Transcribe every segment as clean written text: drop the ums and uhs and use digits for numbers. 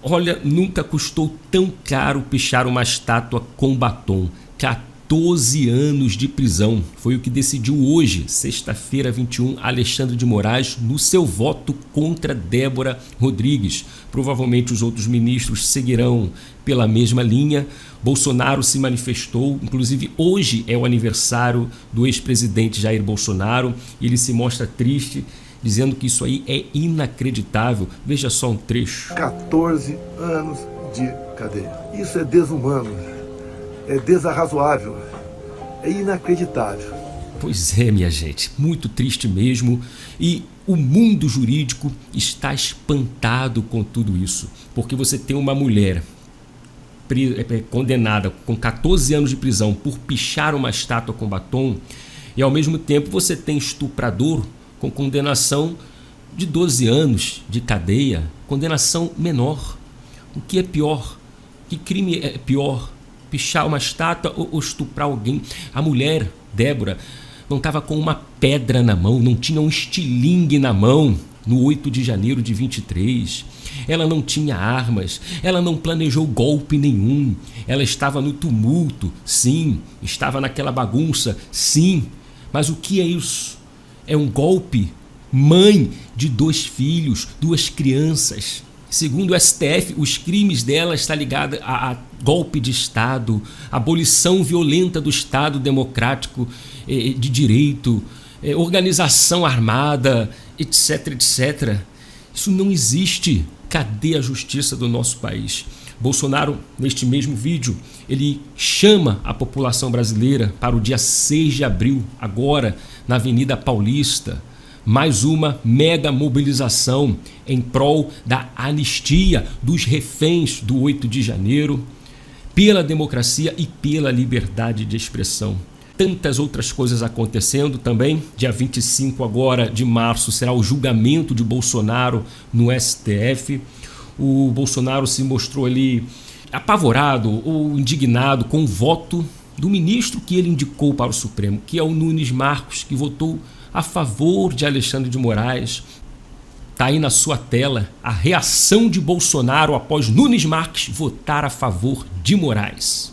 Olha, nunca custou tão caro pichar uma estátua com batom. 14 anos de prisão. Foi o que decidiu hoje, sexta-feira 21, Alexandre de Moraes, no seu voto contra Débora Rodrigues. Provavelmente os outros ministros seguirão pela mesma linha. Bolsonaro se manifestou, inclusive hoje é o aniversário do ex-presidente Jair Bolsonaro, e ele se mostra triste, dizendo que isso aí é inacreditável. Veja só um trecho. 14 anos de cadeia. Isso é desumano, é desarrazoável, é inacreditável. Pois é, minha gente, muito triste mesmo. E o mundo jurídico está espantado com tudo isso, porque você tem uma mulher condenada com 14 anos de prisão por pichar uma estátua com batom, e ao mesmo tempo você tem estuprador com condenação de 12 anos de cadeia, condenação menor. O que é pior? Que crime é pior? Pichar uma estátua ou estuprar alguém? A mulher, Débora, não estava com uma pedra na mão, não tinha um estilingue na mão no 8 de janeiro de 23. Ela não tinha armas, ela não planejou golpe nenhum. Ela estava no tumulto, sim, estava naquela bagunça, sim. Mas o que é isso? É um golpe? Mãe de 2 filhos, 2 crianças. Segundo o STF, os crimes dela estão ligados a golpe de Estado, abolição violenta do Estado democrático de direito, organização armada, etc, etc. Isso não existe. Cadê a justiça do nosso país? Bolsonaro, neste mesmo vídeo, ele chama a população brasileira para o dia 6 de abril, agora, na Avenida Paulista. Mais uma mega mobilização em prol da anistia dos reféns do 8 de janeiro, pela democracia e pela liberdade de expressão. Tantas outras coisas acontecendo também. Dia 25 agora de março será o julgamento de Bolsonaro no STF. O Bolsonaro se mostrou ali apavorado ou indignado com o voto do ministro que ele indicou para o Supremo, que é o Nunes Marcos, que votou a favor de Alexandre de Moraes. Está aí na sua tela a reação de Bolsonaro após Nunes Marques votar a favor de Moraes.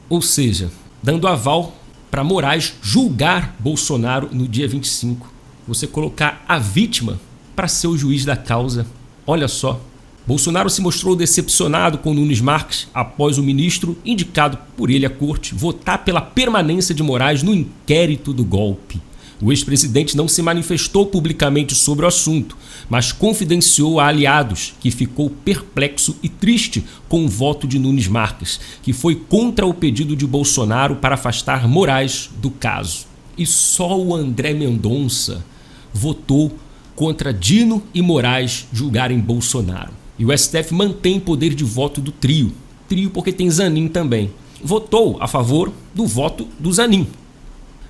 Ou seja, dando aval para Moraes julgar Bolsonaro no dia 25. Você colocar a vítima para ser o juiz da causa. Olha só. Bolsonaro se mostrou decepcionado com Nunes Marques após o ministro, indicado por ele à corte, votar pela permanência de Moraes no inquérito do golpe. O ex-presidente não se manifestou publicamente sobre o assunto, mas confidenciou a aliados que ficou perplexo e triste com o voto de Nunes Marques, que foi contra o pedido de Bolsonaro para afastar Moraes do caso. E só o André Mendonça votou contra Dino e Moraes julgarem Bolsonaro. E o STF mantém poder de voto do trio. Trio porque tem Zanin também. Votou a favor do voto do Zanin,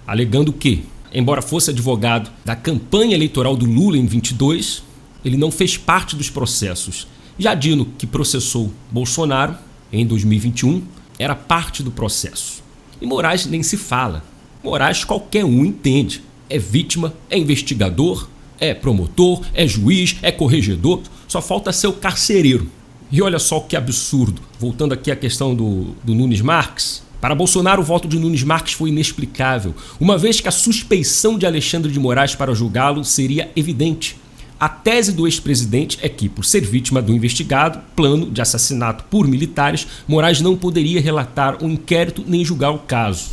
alegando que, embora fosse advogado da campanha eleitoral do Lula em 22, ele não fez parte dos processos. Já Dino, que processou Bolsonaro em 2021, era parte do processo. E Moraes nem se fala. Moraes qualquer um entende. É vítima, é investigador, é promotor, é juiz, é corregedor, só falta ser o carcereiro. E olha só que absurdo. Voltando aqui à questão do Nunes Marques, para Bolsonaro, o voto de Nunes Marques foi inexplicável, uma vez que a suspeição de Alexandre de Moraes para julgá-lo seria evidente. A tese do ex-presidente é que, por ser vítima do investigado plano de assassinato por militares, Moraes não poderia relatar um inquérito nem julgar o caso.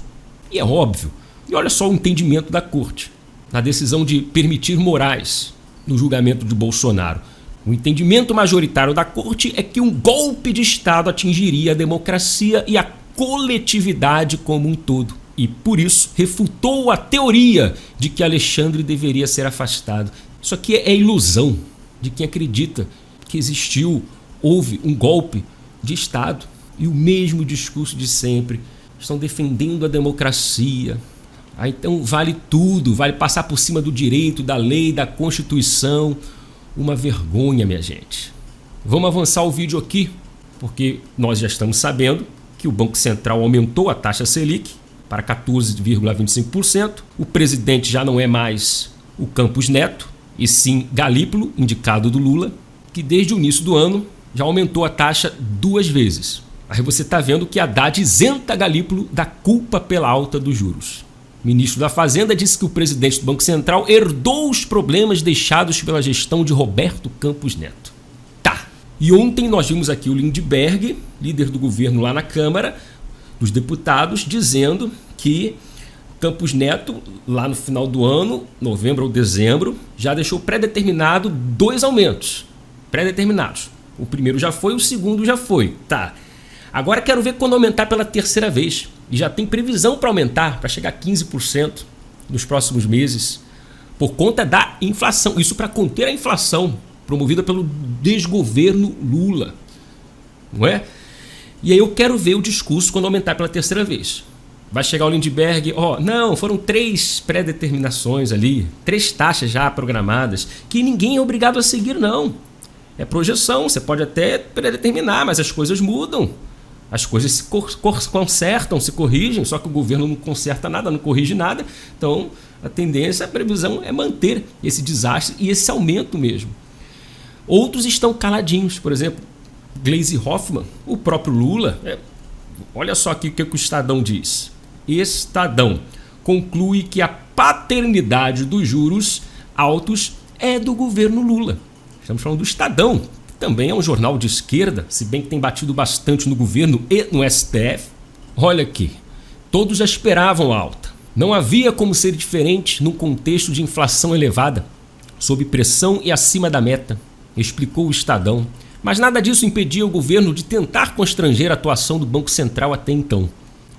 E é óbvio. E olha só o entendimento da corte na decisão de permitir Moraes no julgamento de Bolsonaro. O entendimento majoritário da corte é que um golpe de Estado atingiria a democracia e a coletividade como um todo, e por isso refutou a teoria de que Alexandre deveria ser afastado. Isso aqui é ilusão de quem acredita que houve um golpe de Estado. E o mesmo discurso de sempre, estão defendendo a democracia. Então vale tudo, vale passar por cima do direito, da lei, da Constituição. Uma vergonha, minha gente. Vamos avançar o vídeo aqui, porque nós já estamos sabendo que o Banco Central aumentou a taxa Selic para 14,25%. O presidente já não é mais o Campos Neto, e sim Galípolo, indicado do Lula, que desde o início do ano já aumentou a taxa 2 vezes. Aí você está vendo que Haddad isenta Galípolo da culpa pela alta dos juros. O ministro da Fazenda disse que o presidente do Banco Central herdou os problemas deixados pela gestão de Roberto Campos Neto. Tá. E ontem nós vimos aqui o Lindbergh, líder do governo lá na Câmara dos Deputados, dizendo que Campos Neto, lá no final do ano, novembro ou dezembro, já deixou pré-determinado 2 aumentos. Pré-determinados. O primeiro já foi, o segundo já foi. Tá. Agora quero ver quando aumentar pela 3ª vez. E já tem previsão para aumentar, para chegar a 15% nos próximos meses, por conta da inflação. Isso para conter a inflação promovida pelo desgoverno Lula. Não é? E aí eu quero ver o discurso quando aumentar pela 3ª vez. Vai chegar o Lindbergh, não, foram 3 pré-determinações ali, 3 taxas já programadas, que ninguém é obrigado a seguir, não. É projeção, você pode até pré-determinar, mas as coisas mudam. As coisas se consertam, se corrigem, só que o governo não conserta nada, não corrige nada. Então, a tendência, a previsão é manter esse desastre e esse aumento mesmo. Outros estão caladinhos, por exemplo, Gleisi Hoffmann, o próprio Lula. Olha só aqui o que o Estadão diz. Estadão conclui que a paternidade dos juros altos é do governo Lula. Estamos falando do Estadão. Também é um jornal de esquerda, se bem que tem batido bastante no governo e no STF. Olha aqui, todos já esperavam a alta. Não havia como ser diferente num contexto de inflação elevada, sob pressão e acima da meta, explicou o Estadão. Mas nada disso impedia o governo de tentar constranger a atuação do Banco Central até então.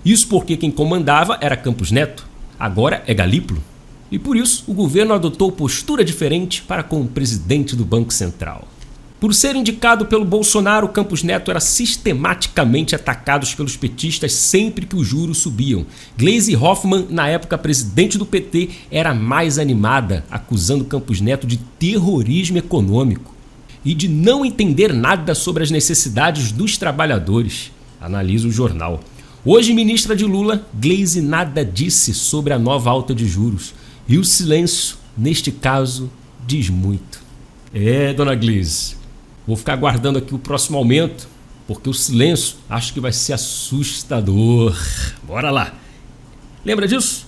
Isso porque quem comandava era Campos Neto, agora é Galípolo. E por isso o governo adotou postura diferente para com o presidente do Banco Central. Por ser indicado pelo Bolsonaro, Campos Neto era sistematicamente atacado pelos petistas sempre que os juros subiam. Gleisi Hoffmann, na época presidente do PT, era mais animada, acusando Campos Neto de terrorismo econômico e de não entender nada sobre as necessidades dos trabalhadores, analisa o jornal. Hoje, ministra de Lula, Gleisi nada disse sobre a nova alta de juros. E o silêncio, neste caso, diz muito. Dona Gleisi. Vou ficar aguardando aqui o próximo aumento, porque o silêncio acho que vai ser assustador. Bora lá. Lembra disso?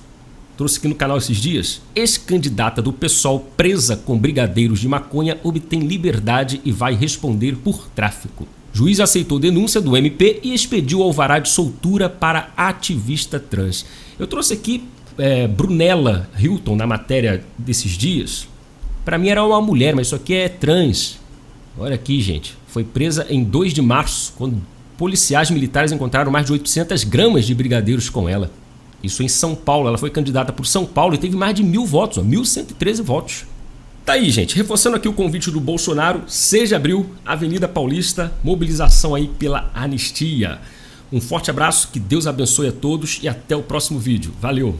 Trouxe aqui no canal esses dias. Ex-candidata do PSOL presa com brigadeiros de maconha obtém liberdade e vai responder por tráfico. Juiz aceitou denúncia do MP e expediu alvará de soltura para ativista trans. Eu trouxe aqui Brunella Hilton na matéria desses dias. Para mim era uma mulher, mas isso aqui é trans. Olha aqui, gente. Foi presa em 2 de março, quando policiais militares encontraram mais de 800 gramas de brigadeiros com ela. Isso em São Paulo. Ela foi candidata por São Paulo e teve mais de 1.000 votos, 1.113 votos. Tá aí, gente. Reforçando aqui o convite do Bolsonaro, 6 de abril, Avenida Paulista, mobilização aí pela anistia. Um forte abraço, que Deus abençoe a todos e até o próximo vídeo. Valeu!